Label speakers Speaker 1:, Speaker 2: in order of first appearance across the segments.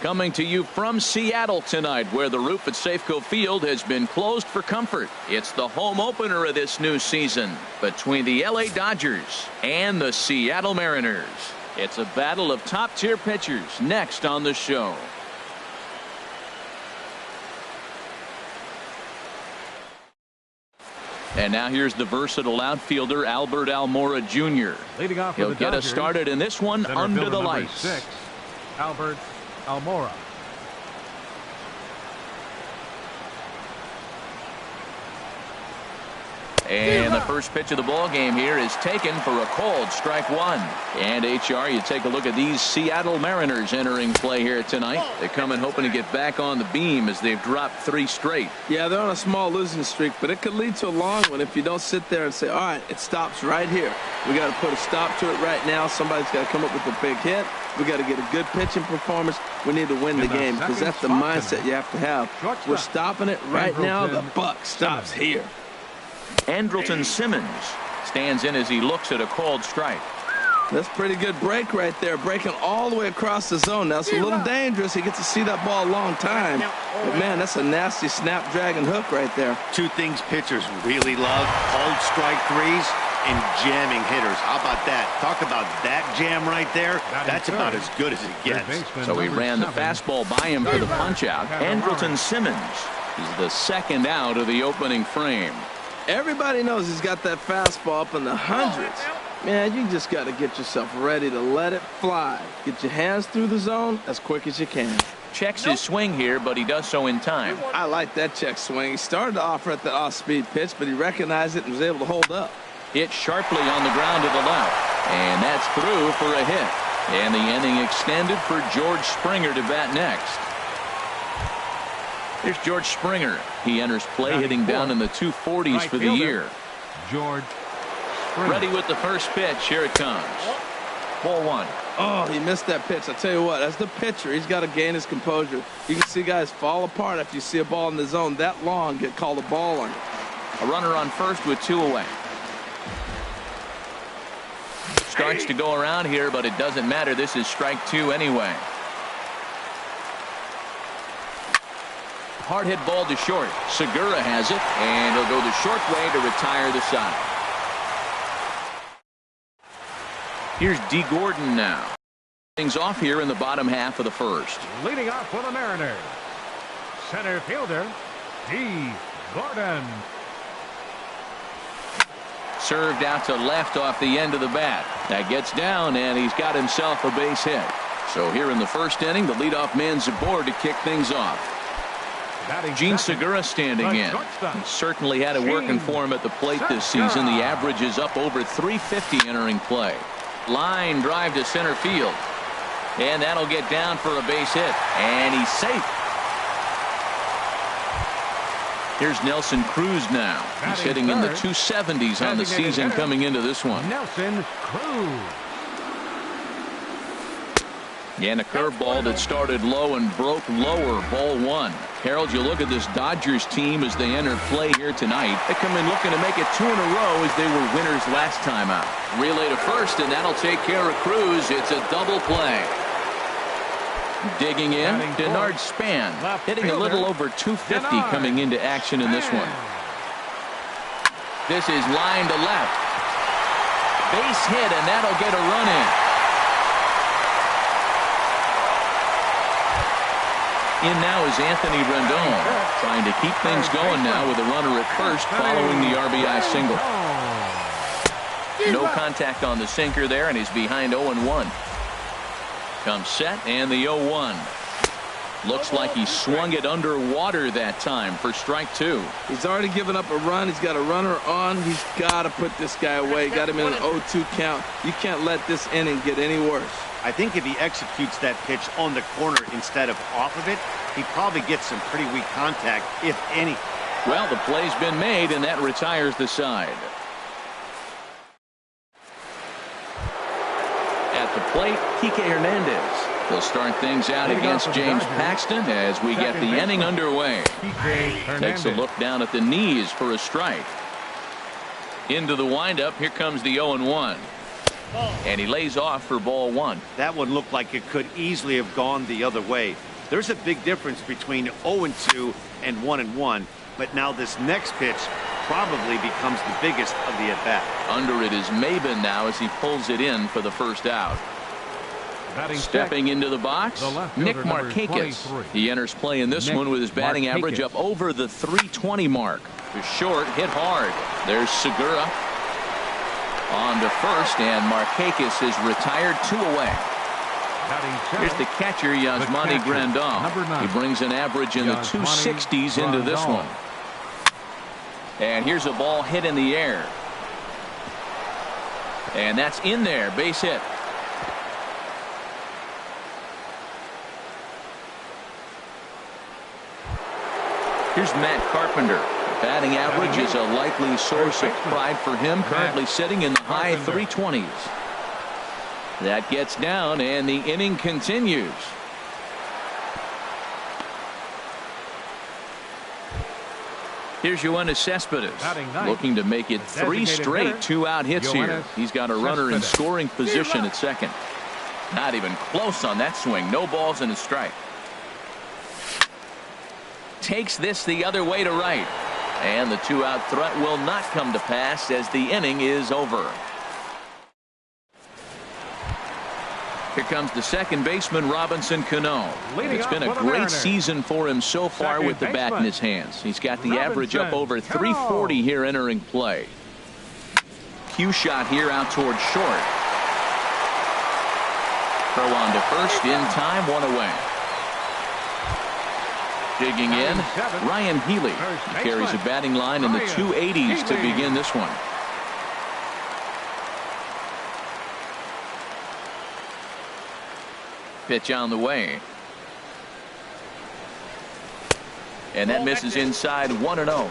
Speaker 1: Coming to you from Seattle tonight, where the roof at Safeco Field has been closed for comfort. It's the home opener of this new season between the LA Dodgers and the Seattle Mariners. It's a battle of top-tier pitchers next on the show. And now here's the versatile outfielder Albert Almora Jr.
Speaker 2: Leading off
Speaker 1: He'll
Speaker 2: the
Speaker 1: get us started in this one under the lights.
Speaker 2: 6, Albert Almora.
Speaker 1: And the first pitch of the ball game here is taken for a called strike one. And HR, you take a look at these Seattle Mariners entering play here tonight. They come in hoping to get back on the beam as they've dropped 3 straight.
Speaker 3: Yeah, they're on a small losing streak, but it could lead to a long one if you don't sit there and say, all right, it stops right here. We got to put a stop to it right now. Somebody's got to come up with a big hit. We got to get a good pitching performance. We need to win the game because that's the mindset you have to have. We're stopping it right now. The buck stops here.
Speaker 1: Andrelton Simmons stands in as he looks at a called strike.
Speaker 3: That's pretty good break right there, breaking all the way across the zone. Now it's a little dangerous. He gets to see that ball a long time. But man, that's a nasty snapdragon hook right there.
Speaker 4: Two things pitchers really love: called strike threes and jamming hitters. How about that? Talk about that jam right there. That's about as good as it gets.
Speaker 1: So he ran the fastball by him for the punch out. Andrelton Simmons is the second out of the opening frame.
Speaker 3: Everybody knows he's got that fastball up in the hundreds. Man, you just got to get yourself ready to let it fly. Get your hands through the zone as quick as you can.
Speaker 1: Checks his swing here, but he does so in time.
Speaker 3: I like that check swing. He started to offer at the off-speed pitch, but he recognized it and was able to hold up.
Speaker 1: Hit sharply on the ground to the left, and that's through for a hit. And the inning extended for George Springer to bat next. Here's George Springer. He enters play hitting down in the 240s for the year.
Speaker 2: George Springer.
Speaker 1: Ready with the first pitch. Here it comes. Ball one.
Speaker 3: Oh, he missed that pitch. I tell you what, as the pitcher, he's got to gain his composure. You can see guys fall apart after you see a ball in the zone that long get called a ball on it.
Speaker 1: A runner on first with 2 away. Starts to go around here, but it doesn't matter. This is strike 2 anyway. Hard hit ball to short. Segura has it, and he'll go the short way to retire the side. Here's D. Gordon now. Things off here in the bottom half of the first.
Speaker 2: Leading off for the Mariners, center fielder D. Gordon.
Speaker 1: Served out to left off the end of the bat. That gets down, and he's got himself a base hit. So here in the first inning, the leadoff man's aboard to kick things off. Gene Segura standing in. He certainly had it working for him at the plate this season. The average is up over 350 entering play. Line drive to center field. And that'll get down for a base hit. And he's safe. Here's Nelson Cruz now. He's hitting in the 270s on the season coming into this one.
Speaker 2: Nelson Cruz.
Speaker 1: And a curveball that started low and broke lower. Ball one. Harold, you look at this Dodgers team as they enter play here tonight. They come in looking to make it 2 in a row as they were winners last time out. Relay to first, and that'll take care of Cruz. It's a double play. Digging in, Denard Span, hitting a little over 250 coming into action in this one. This is line to left. Base hit, and that'll get a run in. In now is Anthony Rendon, trying to keep things going now with a runner at first following the RBI single. No contact on the sinker there, and he's behind 0-1. Comes set, and the 0-1. Looks like he swung it underwater that time for strike 2.
Speaker 3: He's already given up a run. He's got a runner on. He's got to put this guy away. Got him in an 0-2 count. You can't let this inning get any worse.
Speaker 4: I think if he executes that pitch on the corner instead of off of it, he probably gets some pretty weak contact, if any.
Speaker 1: Well, the play's been made, and that retires the side. At the plate, Kike Hernandez. He'll start things out against James Paxton as we get the inning underway. Takes a look down at the knees for a strike. Into the windup, here comes the 0-1. And he lays off for ball one.
Speaker 4: That one looked like it could easily have gone the other way. There's a big difference between 0-2 and 1-1, but now this next pitch probably becomes the biggest of the at-bat.
Speaker 1: Under it is Maben now as he pulls it in for the first out. Stepping into the box, Nick Markakis. He enters play in this one with his batting average up over the 320 mark. The short hit hard. There's Segura on to first, and Markakis is retired 2 away. Here's the catcher, Yasmani Grandal. He brings an average in the 260s into this one. And here's a ball hit in the air. And that's in there, base hit. Here's Matt Carpenter. Batting average is a likely source of pride for him, currently sitting in the high 320s. That gets down, and the inning continues. Here's Yoenis Cespedes, looking to make it 3 straight 2-out hits here. He's got a runner in scoring position at second. Not even close on that swing. No balls and a strike. Takes this the other way to right. And the 2-out threat will not come to pass as the inning is over. Here comes the second baseman, Robinson Cano. It's been a great season for him so far with the bat in his hands. He's got the average up over 340 here entering play. Cue shot here out towards short. Throw on to first in time, 1 away. Digging in, Ryan Healy. He carries a batting line in the 280s to begin this one. Pitch on the way. And that misses inside, 1-0.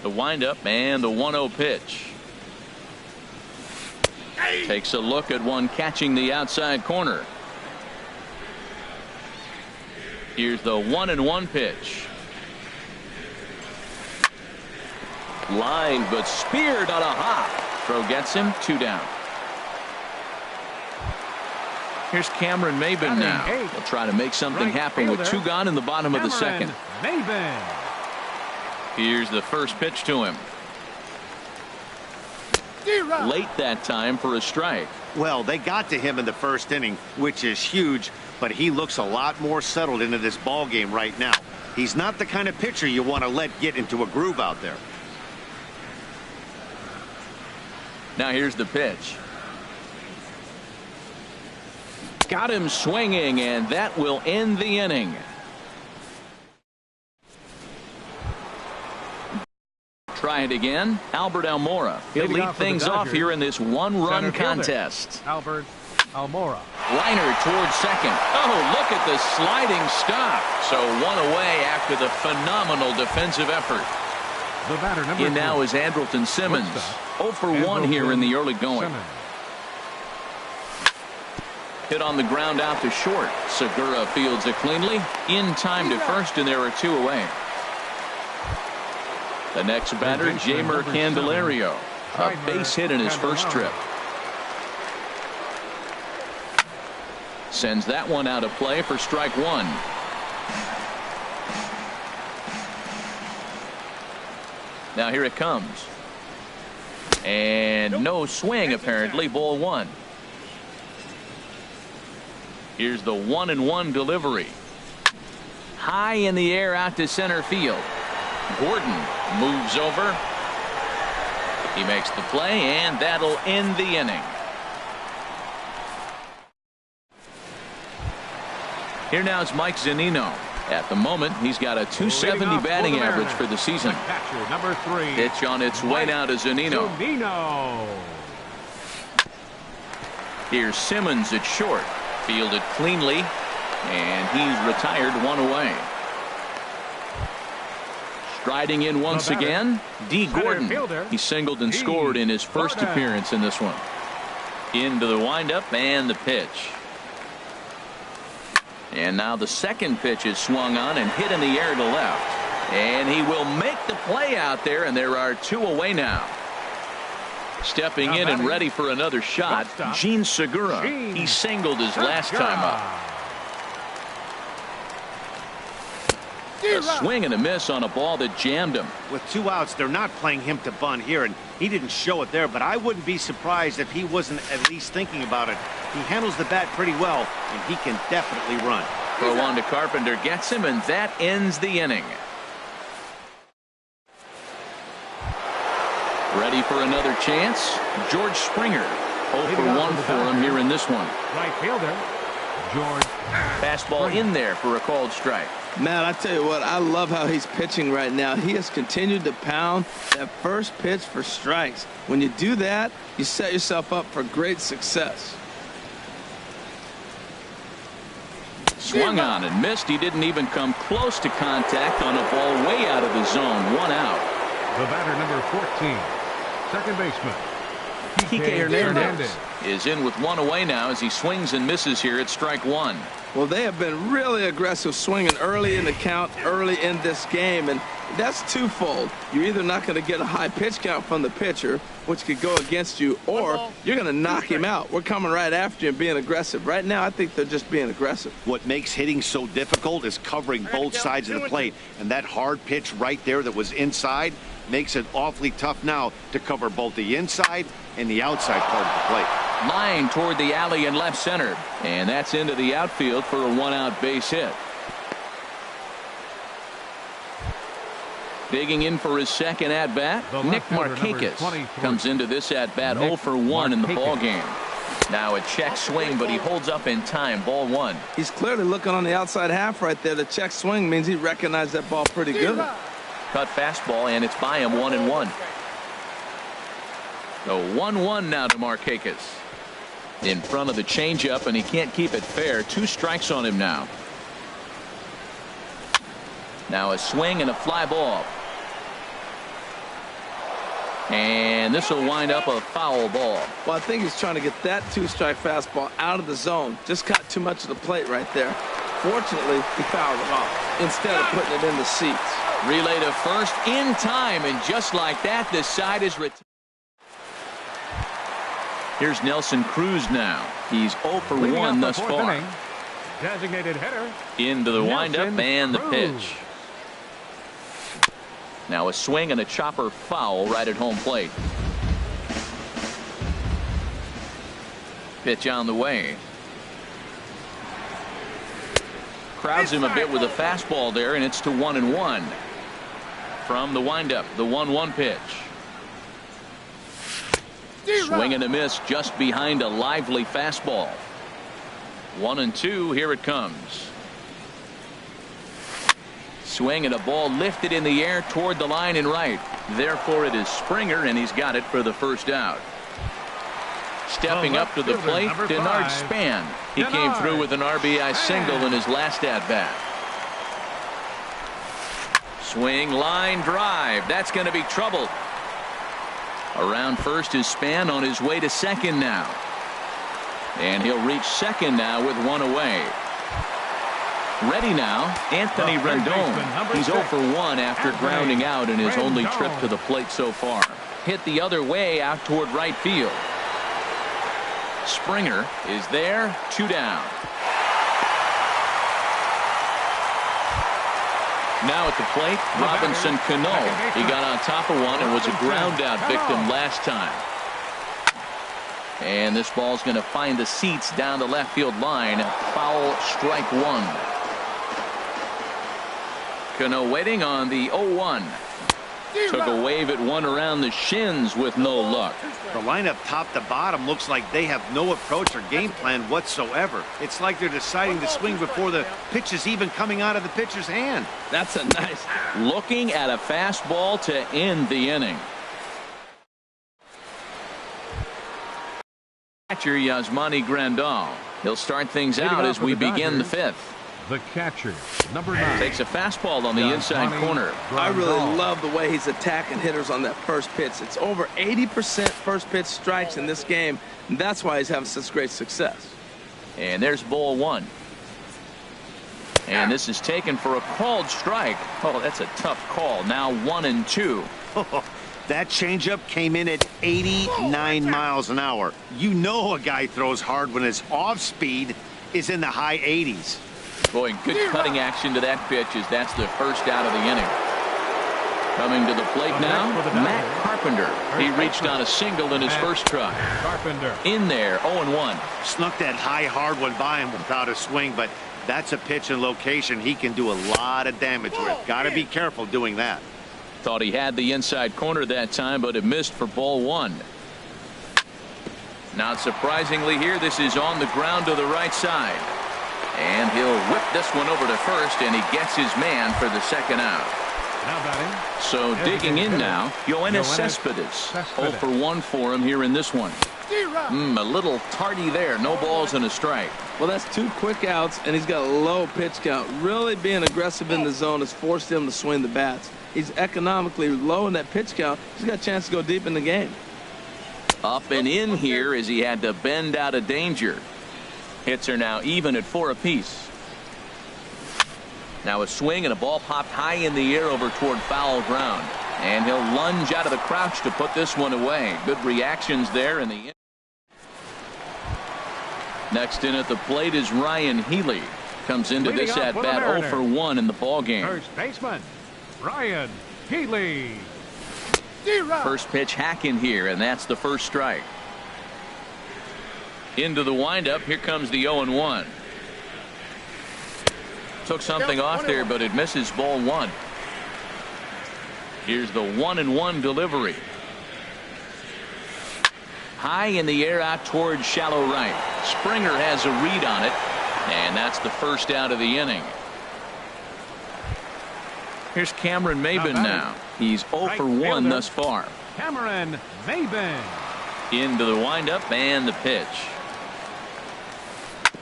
Speaker 1: The windup and the 1-0 pitch. Takes a look at one catching the outside corner. Here's the 1-1 pitch. Line, but speared on a hop. Throw gets him, 2 down. Here's Cameron Maben now. He'll try to make something happen with 2 gone in the bottom of the second. Here's the first pitch to him. Late that time for a strike.
Speaker 4: Well, they got to him in the first inning, which is huge, but he looks a lot more settled into this ball game right now. He's not the kind of pitcher you want to let get into a groove out there.
Speaker 1: Now here's the pitch. Got him swinging, and that will end the inning. Try it again. Albert Almora. He'll lead things off here in this 1-run contest.
Speaker 2: Albert Almora.
Speaker 1: Liner towards second. Oh, look at the sliding stop. So 1 away after the phenomenal defensive effort.
Speaker 2: The batter, number 2.
Speaker 1: In now is Andrelton Simmons. 0 for 1 here in the early going.
Speaker 2: Simmons.
Speaker 1: Hit on the ground out to short. Segura fields it cleanly. In time to first, and there are 2 away. The next batter, Jeimer Candelario. A base hit in his first trip. Sends that one out of play for strike 1. Now here it comes. And no swing apparently, ball 1. Here's the 1-1 delivery. High in the air out to center field. Gordon moves over. He makes the play, and that'll end the inning. Here now is Mike Zunino. At the moment, he's got a 270 batting average for the season.
Speaker 2: Catcher, number 3.
Speaker 1: Pitch on its way now to Zunino. Here's Simmons at short. Fielded cleanly, and he's retired 1 away. Striding in once again, D. Gordon. He singled and scored in his first appearance in this one. Into the windup and the pitch. And now the second pitch is swung on and hit in the air to left. And he will make the play out there, and there are 2 away now. Stepping in and ready for another shot, Gene Segura. He singled his last time up. A swing and a miss on a ball that jammed him.
Speaker 4: With 2 outs, they're not playing him to bunt here, and he didn't show it there, but I wouldn't be surprised if he wasn't at least thinking about it. He handles the bat pretty well, and he can definitely run.
Speaker 1: Throw on to Carpenter gets him, and that ends the inning. Ready for another chance? George Springer. 0 for 1 for him here in this one.
Speaker 2: Right fielder, George.
Speaker 1: Fastball in there for a called strike.
Speaker 3: Man, I tell you what, I love how he's pitching right now. He has continued to pound that first pitch for strikes. When you do that, you set yourself up for great success.
Speaker 1: Swung on and missed. He didn't even come close to contact on a ball way out of the zone. 1 out.
Speaker 2: The batter, number 14, second baseman,
Speaker 1: Kike Hernandez is in with 1 away now as he swings and misses here at strike 1.
Speaker 3: Well, they have been really aggressive swinging early in the count, early in this game, and that's twofold. You're either not going to get a high pitch count from the pitcher, which could go against you, or you're going to knock him out. We're coming right after you and being aggressive. Right now, I think they're just being aggressive.
Speaker 4: What makes hitting so difficult is covering both sides of the plate, and that hard pitch right there that was inside makes it awfully tough now to cover both the inside and the outside part of the plate.
Speaker 1: Line toward the alley in left center, and that's into the outfield for a 1-out base hit. Digging in for his second at-bat, Nick Markakis comes into this at-bat 0 for 1 in the ball game. Now a check swing, but he holds up in time. Ball 1.
Speaker 3: He's clearly looking on the outside half right there. The check swing means he recognized that ball pretty good.
Speaker 1: Cut fastball, and it's by him 1-1. The 1-1 now to Markakis. In front of the changeup, and he can't keep it fair. 2 strikes on him now. Now a swing and a fly ball. And this will wind up a foul ball.
Speaker 3: Well, I think he's trying to get that 2-strike fastball out of the zone. Just got too much of the plate right there. Fortunately, he fouled it off instead of putting it in the seats.
Speaker 1: Relay to first in time, and just like that, this side is retired. Here's Nelson Cruz now. He's 0 for 1 thus far.
Speaker 2: Designated hitter.
Speaker 1: Into the windup and the pitch. Now a swing and a chopper foul right at home plate. Pitch on the way. Crowds him a bit with a fastball there, and it's to 1-1. From the windup, the 1-1 pitch. Swing and a miss just behind a lively fastball. 1-2. Here it comes. Swing and a ball lifted in the air toward the line and right. Therefore, it is Springer, and he's got it for the first out. Stepping up to the plate, Denard Span. He came through with an RBI single in his last at-bat. Swing, line, drive. That's going to be trouble. Around first is Span on his way to second now. And he'll reach second now with 1 away. Ready now, Anthony Rendon. He's 0 for 1 after grounding out in his only trip to the plate so far. Hit the other way out toward right field. Springer is there, 2 down. Now at the plate, Robinson Cano. He got on top of one and was a ground out victim last time. And this ball's going to find the seats down the left field line. Foul, strike 1. Cano waiting on the 0-1. Took a wave at one around the shins with no luck.
Speaker 4: The lineup top to bottom looks like they have no approach or game plan whatsoever. It's like they're deciding to swing before the pitch is even coming out of the pitcher's hand.
Speaker 3: That's a nice.
Speaker 1: Looking at a fastball to end the inning. Catcher Yasmani Grandal. He'll start things out as we begin the 5th.
Speaker 2: The catcher, number 9.
Speaker 1: Takes a fastball on the inside corner.
Speaker 3: I really love the way he's attacking hitters on that first pitch. It's over 80% first pitch strikes in this game, and that's why he's having such great success.
Speaker 1: And there's ball 1. And this is taken for a called strike. Oh, that's a tough call. Now 1-2.
Speaker 4: That changeup came in at 89 miles an hour. You know a guy throws hard when his off speed is in the high 80s.
Speaker 1: Boy, good cutting action to that pitch as that's the first out of the inning. Coming to the plate now, Matt Carpenter. He reached on a single in his first try.
Speaker 2: Carpenter.
Speaker 1: In there, 0-1.
Speaker 4: Snuck that high hard one by him without a swing, but that's a pitch and location he can do a lot of damage with. Got to be careful doing that.
Speaker 1: Thought he had the inside corner that time, but it missed for ball one. Not surprisingly here, this is on the ground to the right side. And he'll whip this one over to first, and he gets his man for the second out.
Speaker 2: Now batting.
Speaker 1: So digging in now, Yoenis Cespedes. 0 for 1 for him here in this one. A little tardy there. No balls and a strike.
Speaker 3: Well, that's 2 quick outs, and he's got a low pitch count. Really being aggressive in the zone has forced him to swing the bats. He's economically low in that pitch count. He's got a chance to go deep in the game.
Speaker 1: Up and in here as he had to bend out of danger. Hits are now even at 4 apiece. Now a swing and a ball popped high in the air over toward foul ground. And he'll lunge out of the crouch to put this one away. Good reactions there in the. Next in at the plate is Ryan Healy. Comes into this at bat 0 for 1 in the ball game.
Speaker 2: First baseman Ryan Healy.
Speaker 1: First pitch hack in here, and that's the first strike. Into the windup. Here comes the 0-1. Took something off there, but it misses ball one. Here's the 1-1 delivery. High in the air out towards shallow right. Springer has a read on it, and that's the first out of the inning. Here's Cameron Maybin now. He's 0 for 1 thus far.
Speaker 2: Cameron Maybin.
Speaker 1: Into the windup and the pitch.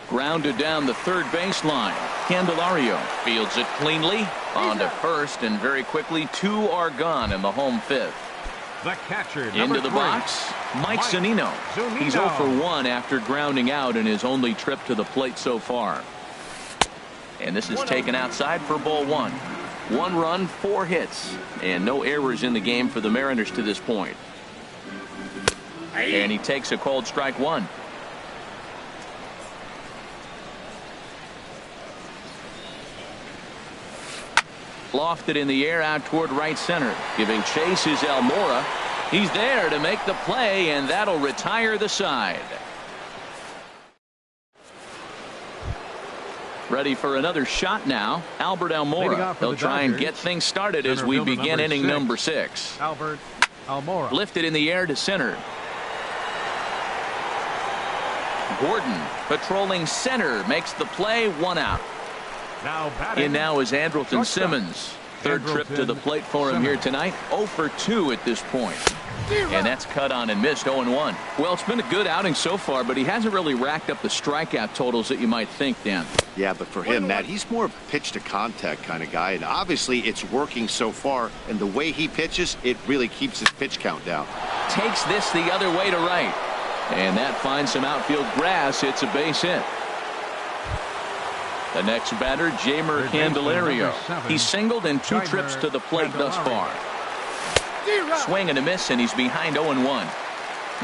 Speaker 1: Grounded down the third baseline. Candelario fields it cleanly on to first, and very quickly 2 are gone in the home fifth.
Speaker 2: The catcher,
Speaker 1: into the box, Mike Zunino. He's 0 for 1 after grounding out in his only trip to the plate so far. And this is taken outside for ball one. 1 run, 4 hits, and no errors in the game for the Mariners to this point. And he takes a called strike 1. Lofted in the air out toward right center. Giving chase is Almora. He's there to make the play, and that'll retire the side. Ready for another shot now, Albert Almora. He'll try and get things started as we begin inning number 6.
Speaker 2: Albert Almora.
Speaker 1: Lifted in the air to center. Gordon patrolling center makes the play, 1 out.
Speaker 2: Now batting.
Speaker 1: In now is Andrelton Simmons. Third trip to the plate for him here tonight. 0 for 2 at this point. And that's cut on and missed. 0-1. Well, it's been a good outing so far, but he hasn't really racked up the strikeout totals that you might think, Dan.
Speaker 4: Yeah, but for him, Matt, he's more of a pitch to contact kind of guy, and obviously it's working so far, and the way he pitches, it really keeps his pitch count down.
Speaker 1: Takes this the other way to right, and that finds some outfield grass. It's a base hit. The next batter, Jamer Candelario. He's singled in 2 trips to the plate thus far. Swing and a miss, and he's behind 0-1.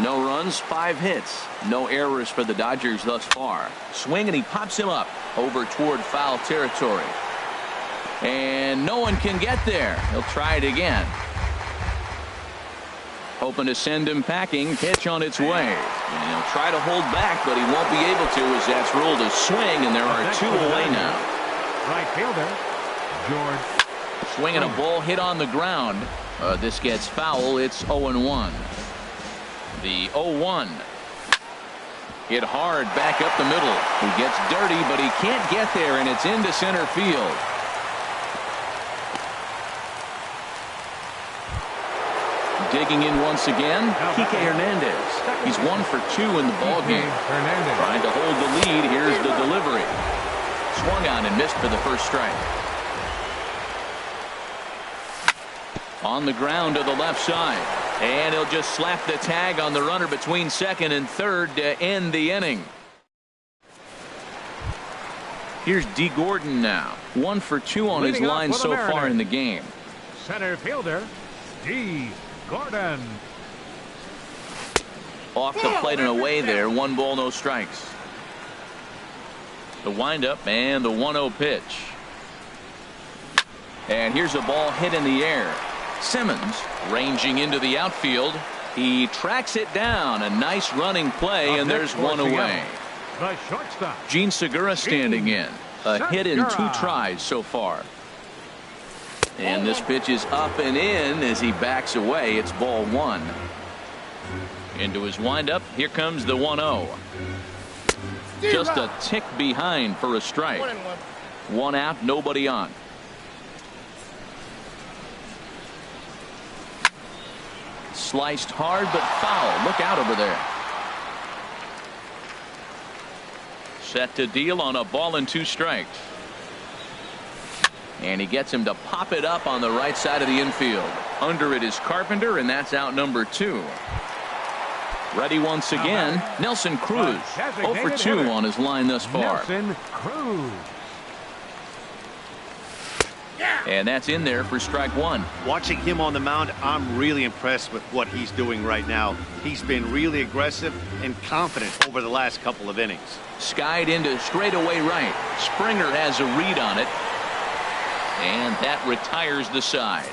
Speaker 1: No runs, 5 hits. No errors for the Dodgers thus far. Swing, and he pops him up over toward foul territory. And no one can get there. He'll try it again. Hoping to send him packing. Pitch on its way. And he'll try to hold back, but he won't be able to as that's ruled a swing, and there are 2 away now.
Speaker 2: Right fielder, George.
Speaker 1: Swinging a ball hit on the ground. This gets foul. It's 0-1. The 0-1. Hit hard back up the middle. He gets dirty, but he can't get there, and it's into center field. Digging in once again, Kike Hernandez. He's 1 for 2 in the ball game. Trying to hold the lead. Here's the delivery. Swung on and missed for the first strike. On the ground to the left side. And he'll just slap the tag on the runner between second and third to end the inning. Here's D. Gordon now. 1 for 2 on his line so far in the game.
Speaker 2: Center fielder, D. Gordon.
Speaker 1: Off the plate and away there. 1 ball, no strikes. The windup and the 1-0 pitch. And here's a ball hit in the air. Simmons ranging into the outfield. He tracks it down. A nice running play, and there's one away.
Speaker 2: The shortstop.
Speaker 1: Gene Segura standing in. A hit in 2 tries so far. And this pitch is up and in as he backs away. It's ball 1. Into his windup. Here comes the 1-0. Just a tick behind for a strike. 1 out, nobody on. Sliced hard but foul. Look out over there. Set to deal on a ball and 2 strikes. And he gets him to pop it up on the right side of the infield. Under it is Carpenter, and that's out number 2. Ready once again, Nelson Cruz. 0 for 2 on his line thus far.
Speaker 2: Nelson Cruz.
Speaker 1: And that's in there for strike 1.
Speaker 4: Watching him on the mound, I'm really impressed with what he's doing right now. He's been really aggressive and confident over the last couple of innings.
Speaker 1: Skied into straightaway right. Springer has a read on it. And that retires the side.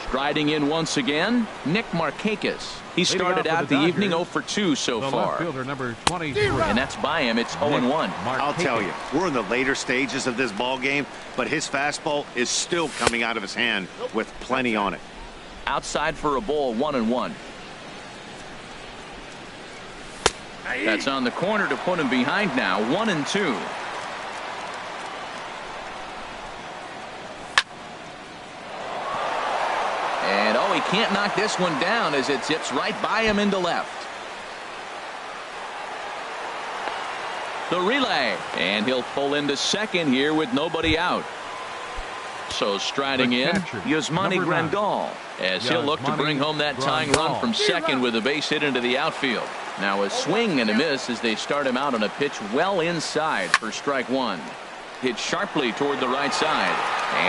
Speaker 1: Striding in once again, Nick Markakis. He started out the evening 0 for 2 so far.
Speaker 2: Left fielder number 23.
Speaker 1: And that's by him. It's 0-1.
Speaker 4: I'll tell you, we're in the later stages of this ball game, but his fastball is still coming out of his hand with plenty on it.
Speaker 1: Outside for a ball, 1-1. That's on the corner to put him behind now. 1-2. And oh, he can't knock this one down as it zips right by him into left. The relay, and he'll pull into second here with nobody out. So striding in, Yasmani Grandal, as he'll look to bring home that tying run from second with a base hit into the outfield. Now a swing and a miss as they start him out on a pitch well inside for strike 1. Hit sharply toward the right side,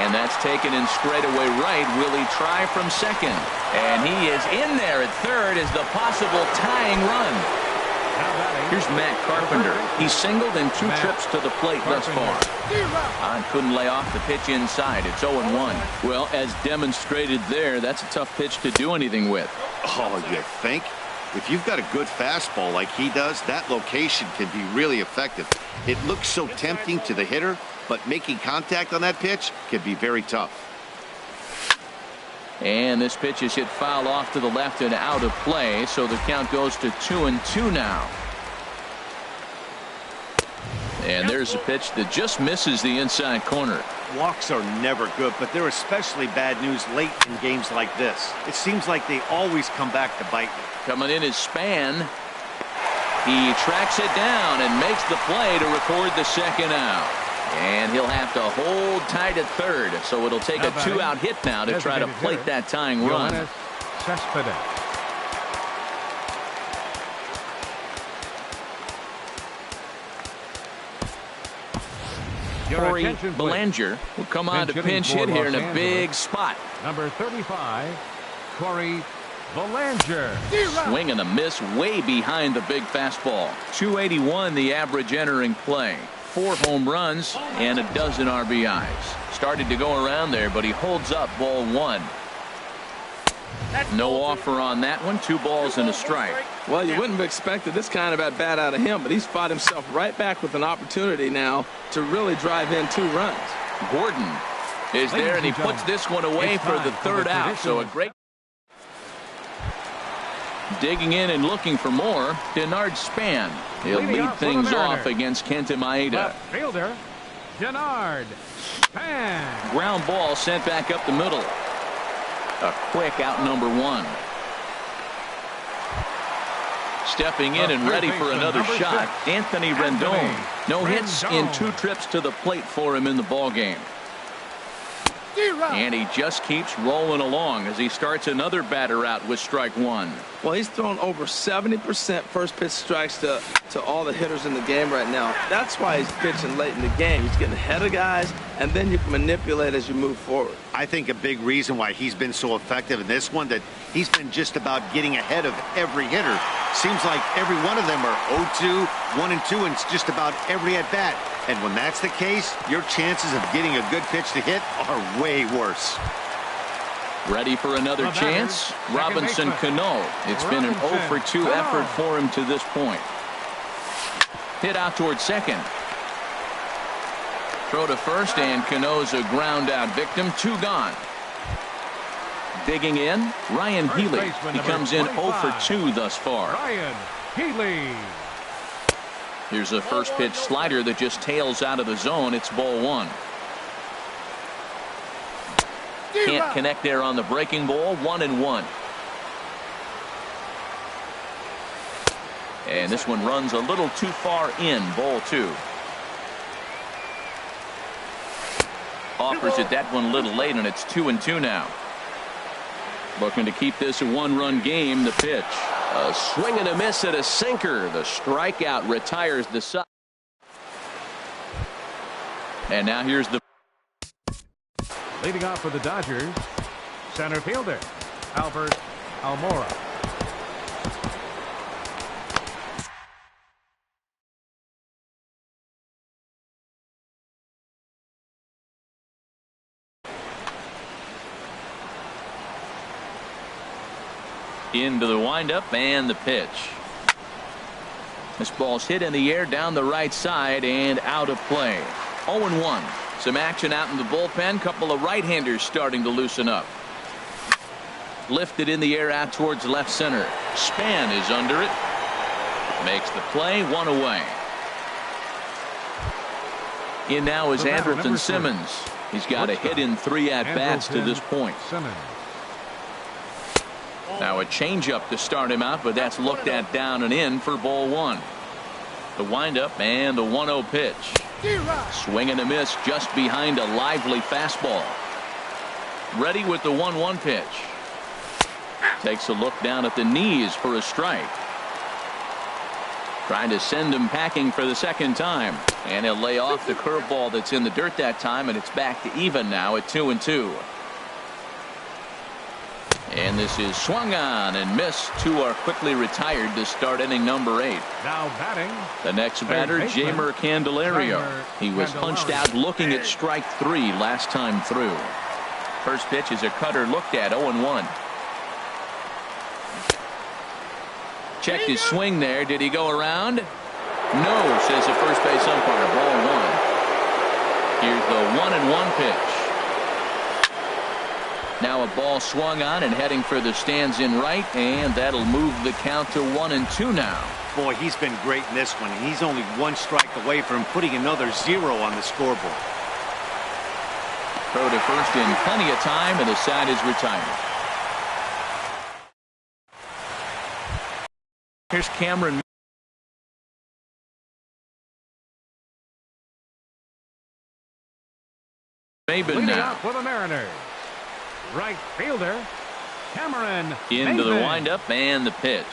Speaker 1: and that's taken in straightaway right. Will he try from second? And he is in there at third as the possible tying run. Here's Matt Carpenter. He singled in 2 trips to the plate thus far. And couldn't lay off the pitch inside. It's 0-1. Well, as demonstrated there, that's a tough pitch to do anything with.
Speaker 4: Oh, you think? If you've got a good fastball like he does, that location can be really effective. It looks so tempting to the hitter, but making contact on that pitch can be very tough.
Speaker 1: And this pitch is hit foul off to the left and out of play, so the count goes to 2-2 now. And there's a pitch that just misses the inside corner.
Speaker 4: Walks are never good, but they're especially bad news late in games like this. It seems like they always come back to bite you.
Speaker 1: Coming in is Span. He tracks it down and makes the play to record the second out. And he'll have to hold tight at third, so it'll take a 2-out hit now to try to plate that tying run. Corey Belanger will come on to pinch hit here in a big spot.
Speaker 2: Number 35, Corey Belanger.
Speaker 1: Swing and a miss way behind the big fastball. 281 the average entering play. 4 home runs and a dozen RBIs. Started to go around there, but he holds up ball 1. No offer on that one. 2 balls and a strike.
Speaker 3: Well, you wouldn't have expected this kind of at bat out of him, but he's fought himself right back with an opportunity now to really drive in 2 runs.
Speaker 1: Gordon is there, and he puts this one away for the 3rd out. So a great. Digging in and looking for more, Denard Span. He'll lead things off against Kenta Maeda.
Speaker 2: Left fielder, Denard Span.
Speaker 1: Ground ball sent back up the middle. A quick out number 1. Stepping in and ready for another shot, Anthony Rendon. No hits in 2 trips to the plate for him in the ballgame. And he just keeps rolling along as he starts another batter out with strike one.
Speaker 3: Well, he's thrown over 70% first pitch strikes to all the hitters in the game right now. That's why he's pitching late in the game. He's getting ahead of guys, and then you can manipulate as you move forward.
Speaker 4: I think a big reason why he's been so effective in this one, that he's been just about getting ahead of every hitter. Seems like every one of them are 0-2, 1-2, and it's just about every at-bat. And when that's the case, your chances of getting a good pitch to hit are way worse.
Speaker 1: Ready for another chance? Robinson Cano. It's been an 0-for-2 effort for him to this point. Hit out towards second. Throw to first, and Cano's a ground out victim. 2 gone. Digging in, Ryan Healy. He comes in 0-for-2 thus far.
Speaker 2: Ryan Healy.
Speaker 1: Here's a first pitch slider that just tails out of the zone. It's ball 1. Can't connect there on the breaking ball. 1-1. And this one runs a little too far in. Ball 2. Offers it that one a little late, and it's 2-2 now. Looking to keep this a 1-run game. The pitch. A swing and a miss at a sinker. The strikeout retires the side. And now here's the
Speaker 2: Leading off for the Dodgers, center fielder Albert Almora.
Speaker 1: into the windup and the pitch. This ball's hit in the air down the right side and out of play. 0-1. Some action out in the bullpen. Couple of right-handers starting to loosen up. Lifted in the air out towards left center. Span is under it. Makes the play. 1 away. In now is Andrelton Simmons. He's got a hit in 3 at-bats to this point. Now a changeup to start him out, but that's looked at down and in for ball 1. The windup and the 1-0 pitch. Swing and a miss just behind a lively fastball. Ready with the 1-1 pitch. Takes a look down at the knees for a strike. Trying to send him packing for the second time. And he'll lay off the curveball that's in the dirt that time, and it's back to even now at 2-2. And this is swung on and missed. 2 are quickly retired to start inning number 8.
Speaker 2: Now batting.
Speaker 1: The next batter, Jeimer Candelario. He was punched out looking at strike 3 last time through. First pitch is a cutter looked at. 0-1. Checked his swing there. Did he go around? No, says the first base umpire. Ball 1. Here's the 1-1 pitch. Now a ball swung on and heading for the stands in right, and that'll move the count to 1-2 now.
Speaker 4: Boy, he's been great in this one, and he's only 1 strike away from putting another 0 on the scoreboard.
Speaker 1: Throw to first in plenty of time, and the side is retired. Here's Cameron. Maben now.
Speaker 2: For the Mariners, right fielder Cameron
Speaker 1: into the windup and the pitch.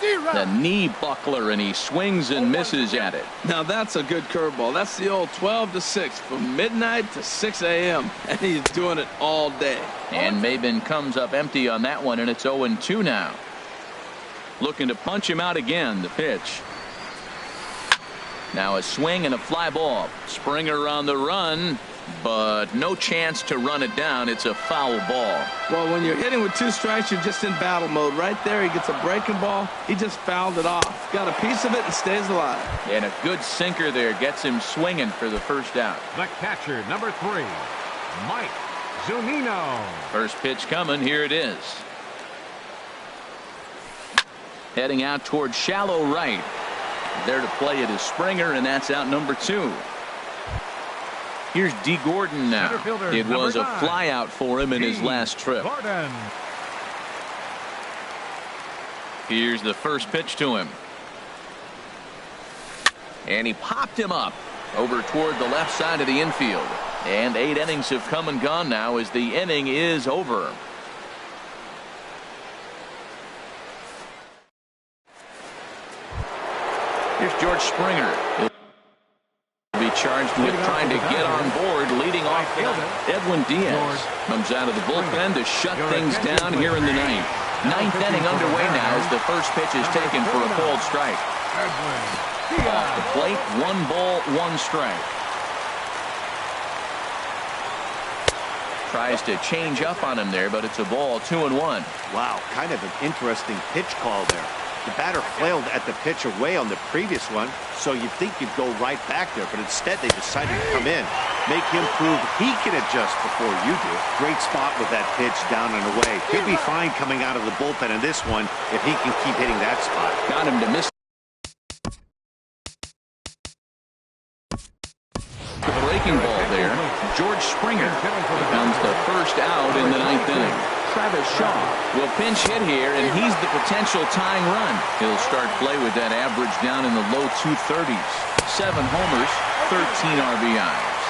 Speaker 1: The knee buckler, and he swings and misses at it.
Speaker 3: Now that's a good curveball. That's the old 12-6 from midnight to 6 a.m. and he's doing it all day.
Speaker 1: And Maben comes up empty on that one, and it's 0-2 now. Looking to punch him out again. The pitch. Now a swing and a fly ball. Springer on the run, but no chance to run it down. It's a foul ball.
Speaker 3: Well, when you're hitting with 2 strikes, you're just in battle mode. Right there, he gets a breaking ball. He just fouled it off. Got a piece of it and stays alive.
Speaker 1: And a good sinker there gets him swinging for the first out.
Speaker 2: The catcher, number 3, Mike Zunino.
Speaker 1: First pitch coming. Here it is. Heading out towards shallow right. There to play it is Springer, and that's out number 2. Here's D. Gordon now. It was a fly out for him in his last trip.
Speaker 2: Gordon.
Speaker 1: Here's the first pitch to him. And he popped him up over toward the left side of the infield. And 8 innings have come and gone now as the inning is over. Here's George Springer. He'll be charged with trying to get on board, leading off Edwin Diaz comes out of the bullpen to shut things down here in the ninth. Ninth inning underway now as the first pitch is taken for a cold strike. Off the plate, 1 ball, 1 strike. Tries to change up on him there, but it's a ball, 2-1.
Speaker 4: Wow, kind of an interesting pitch call there. The batter flailed at the pitch away on the previous one, so you'd think you'd go right back there, but instead they decided to come in, make him prove he can adjust before you do. Great spot with that pitch down and away. He'll be fine coming out of the bullpen in this one if he can keep hitting that spot.
Speaker 1: Got him to miss the breaking ball there. George Springer becomes the first out in the ninth inning. Travis Shaw will pinch hit here, and he's the potential tying run. He'll start play with that average down in the low 230s. 7 homers, 13 RBIs.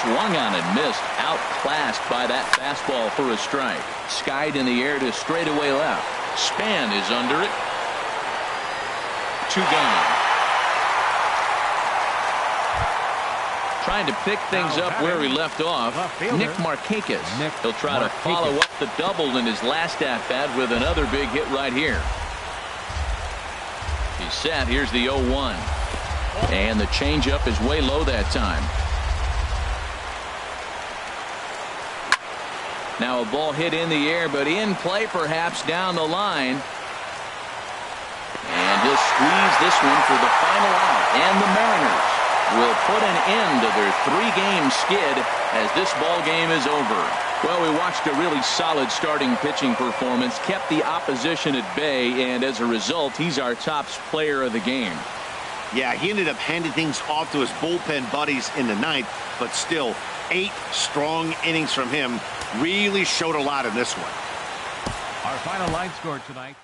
Speaker 1: Swung on and missed, outclassed by that fastball for a strike. Skied in the air to straightaway left. Span is under it. 2 gone. Trying to pick things up where he left off, Nick Markakis. He'll try to follow up the double in his last at-bat with another big hit right here. He's set. Here's the 0-1. And the changeup is way low that time. Now a ball hit in the air, but in play perhaps down the line. And he'll squeeze this one for the final out. And the Mariners will put an end to their 3-game skid as this ball game is over. Well, we watched a really solid starting pitching performance, kept the opposition at bay, and as a result, he's our top player of the game.
Speaker 4: Yeah, he ended up handing things off to his bullpen buddies in the ninth, but still 8 strong innings from him really showed a lot in this one.
Speaker 2: Our final line score tonight.